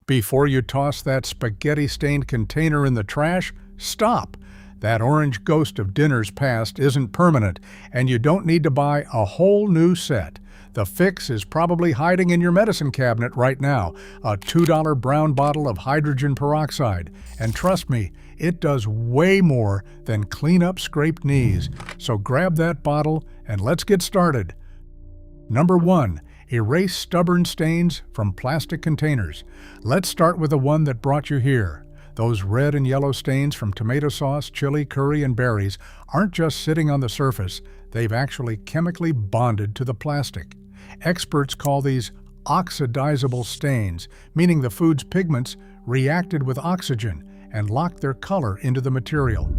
Before you toss that spaghetti-stained container in the trash, stop! That orange ghost of dinners past isn't permanent, and you don't need to buy a whole new set. The fix is probably hiding in your medicine cabinet right now, a $2 brown bottle of hydrogen peroxide. And trust me, it does way more than clean up scraped knees. So grab that bottle and let's get started. Number 1. Erase stubborn stains from plastic containers. Let's start with the one that brought you here. Those red and yellow stains from tomato sauce, chili, curry, and berries aren't just sitting on the surface, they've actually chemically bonded to the plastic. Experts call these oxidizable stains, meaning the food's pigments reacted with oxygen and locked their color into the material.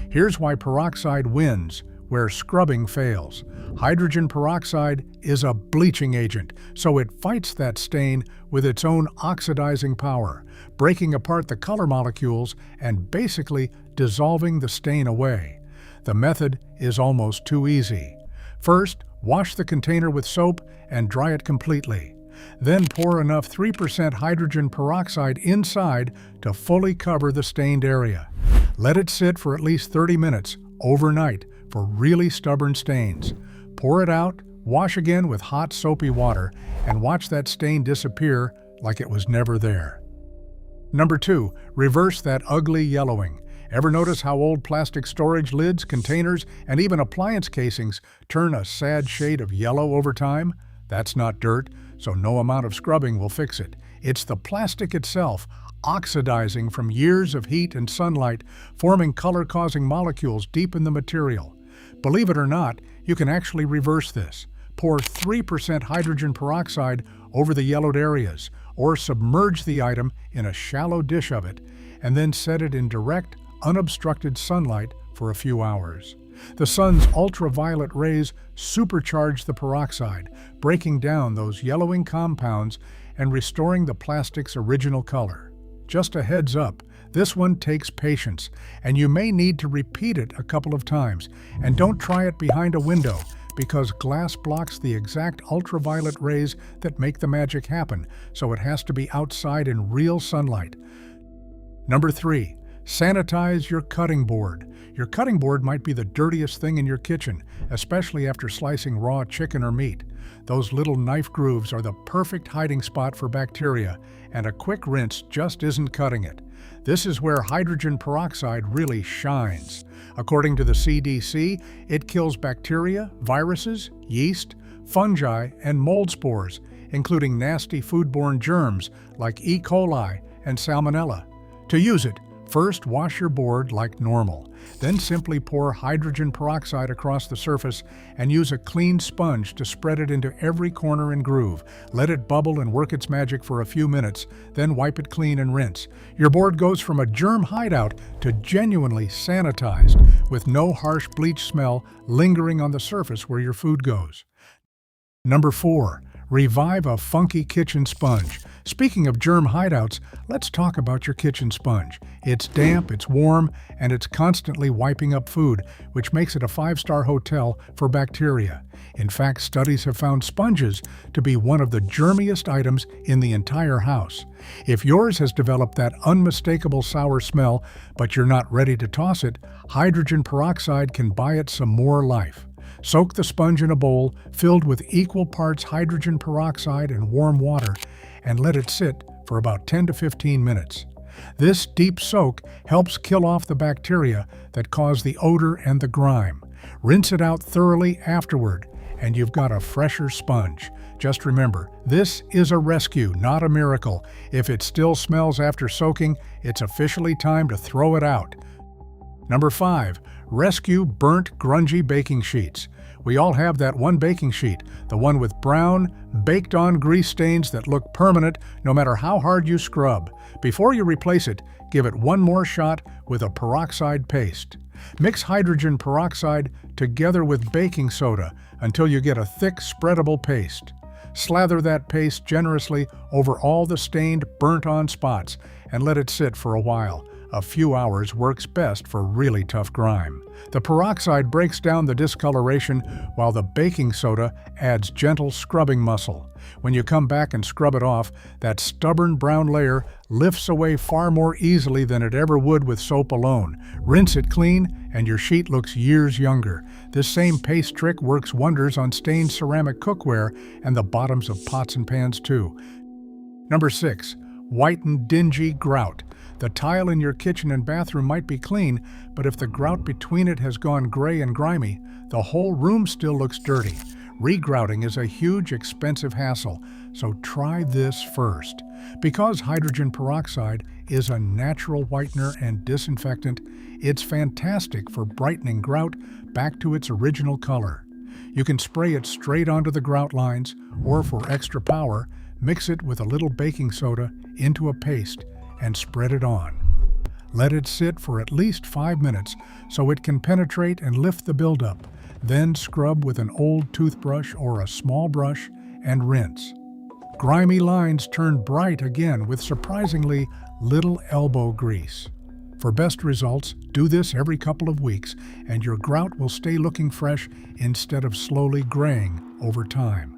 Here's why peroxide wins where scrubbing fails. Hydrogen peroxide is a bleaching agent, so it fights that stain with its own oxidizing power, breaking apart the color molecules and basically dissolving the stain away. The method is almost too easy. First, wash the container with soap and dry it completely. Then pour enough 3% hydrogen peroxide inside to fully cover the stained area. Let it sit for at least 30 minutes overnight for really stubborn stains. Pour it out, wash again with hot soapy water, and watch that stain disappear like it was never there. Number 2, reverse that ugly yellowing. Ever notice how old plastic storage lids, containers, and even appliance casings turn a sad shade of yellow over time? That's not dirt, so no amount of scrubbing will fix it. It's the plastic itself, oxidizing from years of heat and sunlight, forming color-causing molecules deep in the material. Believe it or not, you can actually reverse this. Pour 3% hydrogen peroxide over the yellowed areas, or submerge the item in a shallow dish of it, and then set it in direct, unobstructed sunlight for a few hours. The sun's ultraviolet rays supercharge the peroxide, breaking down those yellowing compounds and restoring the plastic's original color. Just a heads up, this one takes patience, and you may need to repeat it a couple of times. And don't try it behind a window, because glass blocks the exact ultraviolet rays that make the magic happen, so it has to be outside in real sunlight. Number 3. Sanitize your cutting board. Your cutting board might be the dirtiest thing in your kitchen, especially after slicing raw chicken or meat. Those little knife grooves are the perfect hiding spot for bacteria, and a quick rinse just isn't cutting it. This is where hydrogen peroxide really shines. According to the CDC, it kills bacteria, viruses, yeast, fungi, and mold spores, including nasty foodborne germs like E. coli and salmonella. To use it, first wash your board like normal. Then simply pour hydrogen peroxide across the surface and use a clean sponge to spread it into every corner and groove. Let it bubble and work its magic for a few minutes, then wipe it clean and rinse. Your board goes from a germ hideout to genuinely sanitized, with no harsh bleach smell lingering on the surface where your food goes. Number 4. Revive a funky kitchen sponge. Speaking of germ hideouts, let's talk about your kitchen sponge. It's damp, it's warm, and it's constantly wiping up food, which makes it a 5-star hotel for bacteria. In fact, studies have found sponges to be one of the germiest items in the entire house. If yours has developed that unmistakable sour smell, but you're not ready to toss it, hydrogen peroxide can buy it some more life. Soak the sponge in a bowl filled with equal parts hydrogen peroxide and warm water, and let it sit for about 10 to 15 minutes. This deep soak helps kill off the bacteria that cause the odor and the grime. Rinse it out thoroughly afterward, and you've got a fresher sponge. Just remember, this is a rescue, not a miracle. If it still smells after soaking, it's officially time to throw it out. Number 5. Rescue burnt, grungy baking sheets. We all have that one baking sheet, the one with brown, baked-on grease stains that look permanent no matter how hard you scrub. Before you replace it, give it one more shot with a peroxide paste. Mix hydrogen peroxide together with baking soda until you get a thick, spreadable paste. Slather that paste generously over all the stained, burnt-on spots and let it sit for a while. A few hours works best for really tough grime. The peroxide breaks down the discoloration, while the baking soda adds gentle scrubbing muscle. When you come back and scrub it off, that stubborn brown layer lifts away far more easily than it ever would with soap alone. Rinse it clean, and your sheet looks years younger. This same paste trick works wonders on stained ceramic cookware and the bottoms of pots and pans too. Number 6. Whiten dingy grout. The tile in your kitchen and bathroom might be clean, but if the grout between it has gone gray and grimy, the whole room still looks dirty. Regrouting is a huge, expensive hassle, so try this first. Because hydrogen peroxide is a natural whitener and disinfectant, it's fantastic for brightening grout back to its original color. You can spray it straight onto the grout lines, or for extra power, mix it with a little baking soda into a paste and spread it on. Let it sit for at least 5 minutes so it can penetrate and lift the buildup. Then scrub with an old toothbrush or a small brush and rinse. Grimy lines turn bright again with surprisingly little elbow grease. For best results, do this every couple of weeks and your grout will stay looking fresh instead of slowly graying over time.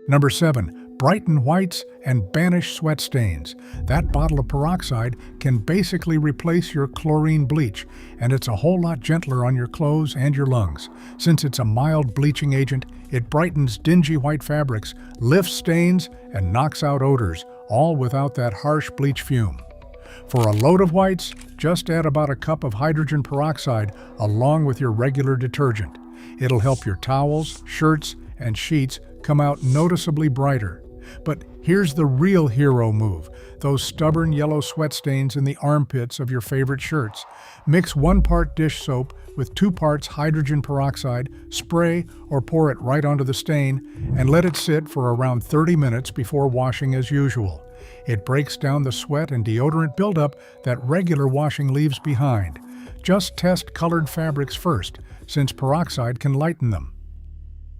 Number 7. Brighten whites and banish sweat stains. That bottle of peroxide can basically replace your chlorine bleach, and it's a whole lot gentler on your clothes and your lungs. Since it's a mild bleaching agent, it brightens dingy white fabrics, lifts stains, and knocks out odors, all without that harsh bleach fume. For a load of whites, just add about a cup of hydrogen peroxide along with your regular detergent. It'll help your towels, shirts, and sheets come out noticeably brighter. But here's the real hero move, those stubborn yellow sweat stains in the armpits of your favorite shirts. Mix 1 part dish soap with 2 parts hydrogen peroxide, spray or pour it right onto the stain, and let it sit for around 30 minutes before washing as usual. It breaks down the sweat and deodorant buildup that regular washing leaves behind. Just test colored fabrics first, since peroxide can lighten them.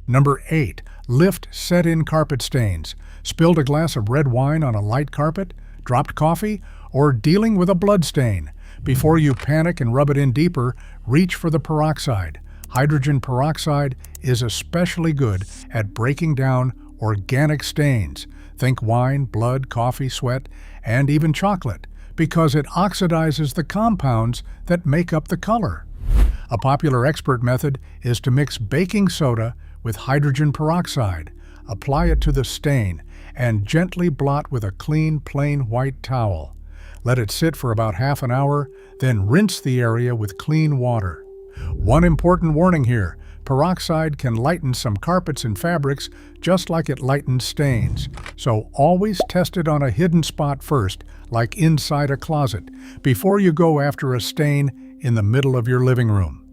Number 8. Lift set-in carpet stains. Spilled a glass of red wine on a light carpet? Dropped coffee? Or dealing with a blood stain? Before you panic and rub it in deeper, reach for the peroxide. Hydrogen peroxide is especially good at breaking down organic stains. Think wine, blood, coffee, sweat, and even chocolate, because it oxidizes the compounds that make up the color. A popular expert method is to mix baking soda with hydrogen peroxide, apply it to the stain, and gently blot with a clean, plain white towel. Let it sit for about half an hour, then rinse the area with clean water. One important warning here, peroxide can lighten some carpets and fabrics just like it lightens stains. So always test it on a hidden spot first, like inside a closet, before you go after a stain in the middle of your living room.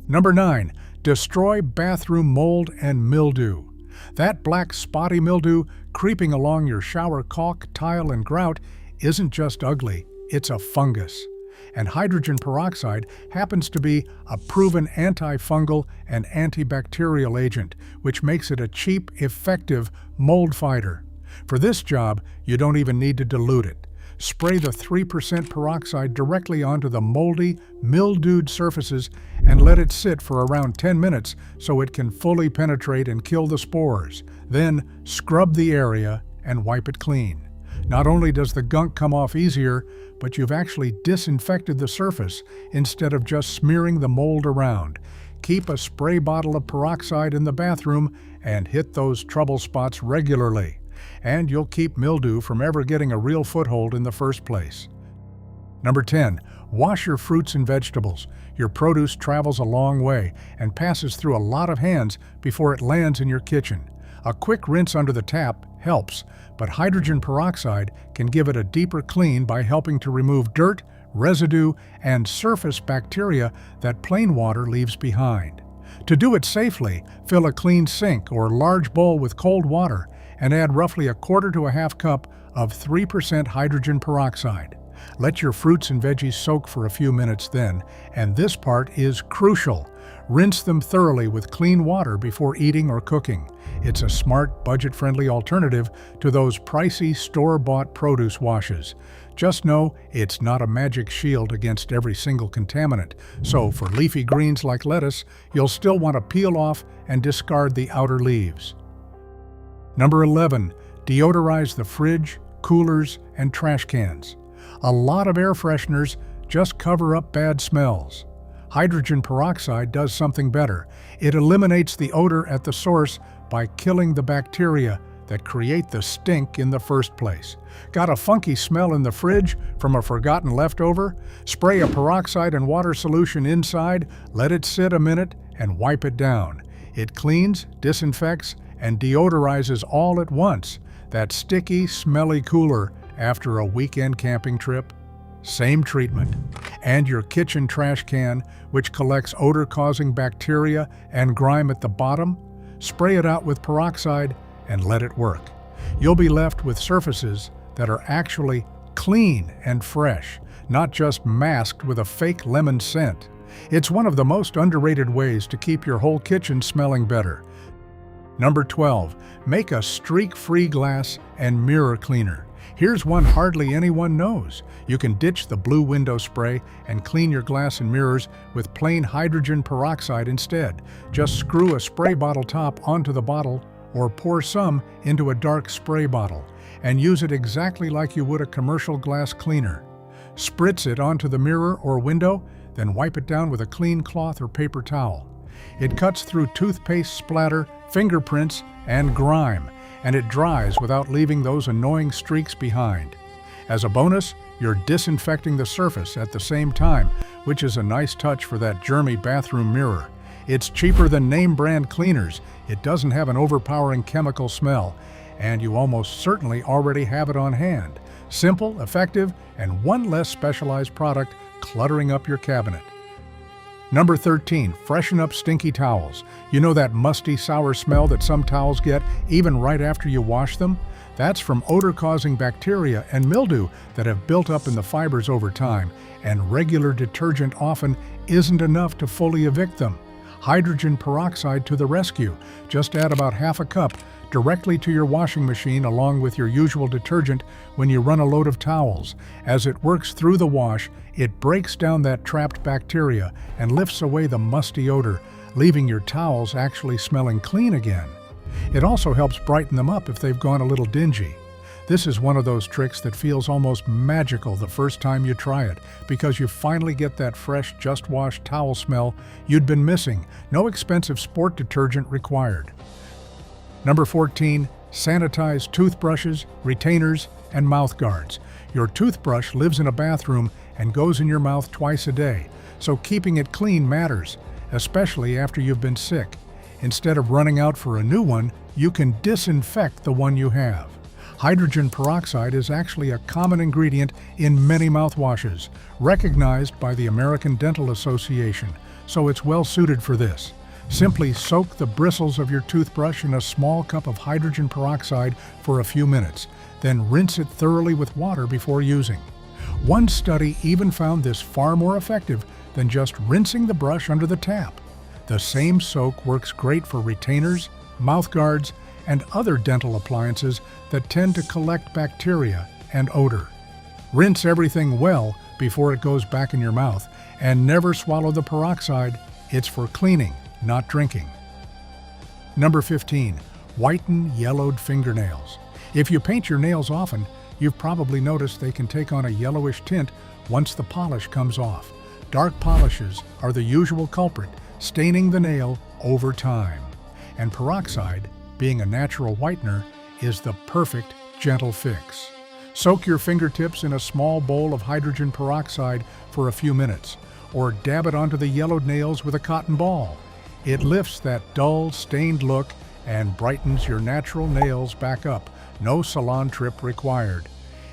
Number 9. Destroy bathroom mold and mildew. That black spotty mildew creeping along your shower caulk, tile, and grout isn't just ugly, it's a fungus. And hydrogen peroxide happens to be a proven antifungal and antibacterial agent, which makes it a cheap, effective mold fighter. For this job, you don't even need to dilute it. Spray the 3% peroxide directly onto the moldy, mildewed surfaces and let it sit for around 10 minutes so it can fully penetrate and kill the spores. Then scrub the area and wipe it clean. Not only does the gunk come off easier, but you've actually disinfected the surface instead of just smearing the mold around. Keep a spray bottle of peroxide in the bathroom and hit those trouble spots regularly. And you'll keep mildew from ever getting a real foothold in the first place. Number 10. Wash your fruits and vegetables. Your produce travels a long way and passes through a lot of hands before it lands in your kitchen. A quick rinse under the tap helps, but hydrogen peroxide can give it a deeper clean by helping to remove dirt, residue, and surface bacteria that plain water leaves behind. To do it safely, fill a clean sink or large bowl with cold water and add roughly 1/4 to 1/2 cup of 3% hydrogen peroxide. Let your fruits and veggies soak for a few minutes then, and this part is crucial. Rinse them thoroughly with clean water before eating or cooking. It's a smart, budget-friendly alternative to those pricey store-bought produce washes. Just know it's not a magic shield against every single contaminant, so for leafy greens like lettuce, you'll still want to peel off and discard the outer leaves. Number 11. Deodorize the fridge, coolers, and trash cans. A lot of air fresheners just cover up bad smells. Hydrogen peroxide does something better. It eliminates the odor at the source by killing the bacteria that create the stink in the first place. Got a funky smell in the fridge from a forgotten leftover? Spray a peroxide and water solution inside, let it sit a minute, and wipe it down. It cleans, disinfects, and deodorizes all at once. That sticky, smelly cooler after a weekend camping trip? Same treatment. And your kitchen trash can, which collects odor-causing bacteria and grime at the bottom? Spray it out with peroxide and let it work. You'll be left with surfaces that are actually clean and fresh, not just masked with a fake lemon scent. It's one of the most underrated ways to keep your whole kitchen smelling better. Number 12. Make a streak-free glass and mirror cleaner. Here's one hardly anyone knows. You can ditch the blue window spray and clean your glass and mirrors with plain hydrogen peroxide instead. Just screw a spray bottle top onto the bottle or pour some into a dark spray bottle and use it exactly like you would a commercial glass cleaner. Spritz it onto the mirror or window, then wipe it down with a clean cloth or paper towel. It cuts through toothpaste splatter, fingerprints, and grime, and it dries without leaving those annoying streaks behind. As a bonus, you're disinfecting the surface at the same time, which is a nice touch for that germy bathroom mirror. It's cheaper than name brand cleaners, it doesn't have an overpowering chemical smell, and you almost certainly already have it on hand. Simple, effective, and one less specialized product cluttering up your cabinet. Number 13. Freshen up stinky towels. You know that musty, sour smell that some towels get even right after you wash them? That's from odor-causing bacteria and mildew that have built up in the fibers over time, and regular detergent often isn't enough to fully evict them. Hydrogen peroxide to the rescue. Just add about half a cup directly to your washing machine along with your usual detergent when you run a load of towels. As it works through the wash, it breaks down that trapped bacteria and lifts away the musty odor, leaving your towels actually smelling clean again. It also helps brighten them up if they've gone a little dingy. This is one of those tricks that feels almost magical the first time you try it, because you finally get that fresh, just-washed towel smell you'd been missing. No expensive sport detergent required. Number 14. Sanitize toothbrushes, retainers, and mouth guards. Your toothbrush lives in a bathroom and goes in your mouth twice a day, so keeping it clean matters, especially after you've been sick. Instead of running out for a new one, you can disinfect the one you have. Hydrogen peroxide is actually a common ingredient in many mouthwashes, recognized by the American Dental Association, so it's well suited for this. Simply soak the bristles of your toothbrush in a small cup of hydrogen peroxide for a few minutes, then rinse it thoroughly with water before using. One study even found this far more effective than just rinsing the brush under the tap. The same soak works great for retainers, mouth guards, and other dental appliances that tend to collect bacteria and odor. Rinse everything well before it goes back in your mouth, and never swallow the peroxide. It's for cleaning, not drinking. Number 15. Whiten yellowed fingernails. If you paint your nails often, you've probably noticed they can take on a yellowish tint once the polish comes off. Dark polishes are the usual culprit, staining the nail over time. And peroxide, being a natural whitener, is the perfect gentle fix. Soak your fingertips in a small bowl of hydrogen peroxide for a few minutes, or dab it onto the yellowed nails with a cotton ball. It lifts that dull, stained look and brightens your natural nails back up. No salon trip required.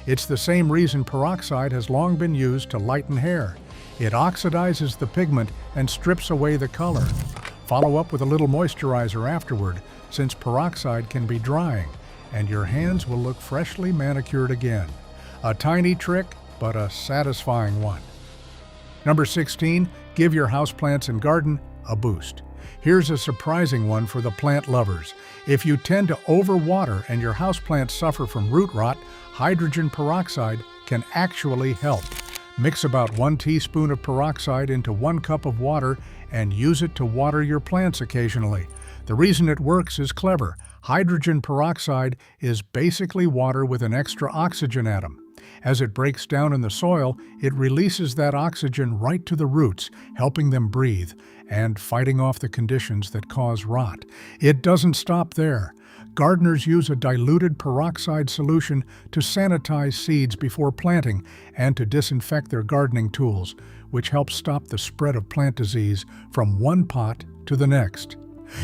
It's the same reason peroxide has long been used to lighten hair. It oxidizes the pigment and strips away the color. Follow up with a little moisturizer afterward, since peroxide can be drying, and your hands will look freshly manicured again. A tiny trick, but a satisfying one. Number 16. Give your houseplants and garden a boost. Here's a surprising one for the plant lovers. If you tend to overwater and your houseplants suffer from root rot, hydrogen peroxide can actually help. Mix about 1 teaspoon of peroxide into 1 cup of water and use it to water your plants occasionally. The reason it works is clever. Hydrogen peroxide is basically water with an extra oxygen atom. As it breaks down in the soil, it releases that oxygen right to the roots, helping them breathe and fighting off the conditions that cause rot. It doesn't stop there. Gardeners use a diluted peroxide solution to sanitize seeds before planting and to disinfect their gardening tools, which helps stop the spread of plant disease from one pot to the next.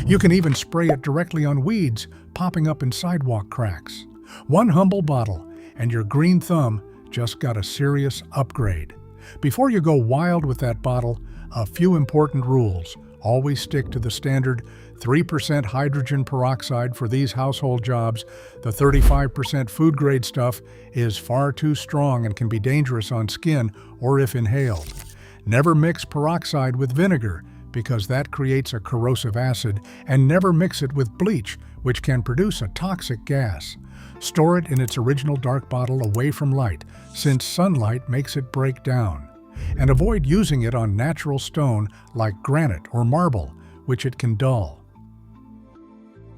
You can even spray it directly on weeds popping up in sidewalk cracks. One humble bottle, and your green thumb just got a serious upgrade. Before you go wild with that bottle, a few important rules. Always stick to the standard 3% hydrogen peroxide for these household jobs. The 35% food-grade stuff is far too strong and can be dangerous on skin or if inhaled. Never mix peroxide with vinegar because that creates a corrosive acid, and never mix it with bleach, which can produce a toxic gas. Store it in its original dark bottle away from light, since sunlight makes it break down. And avoid using it on natural stone like granite or marble, which it can dull.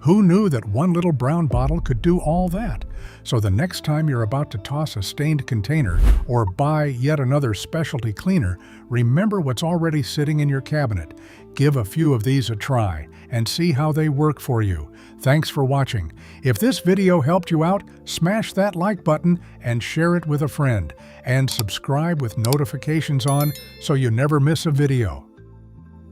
Who knew that one little brown bottle could do all that? So the next time you're about to toss a stained container or buy yet another specialty cleaner, remember what's already sitting in your cabinet. Give a few of these a try and see how they work for you. Thanks for watching. If this video helped you out, smash that like button and share it with a friend. And subscribe with notifications on so you never miss a video.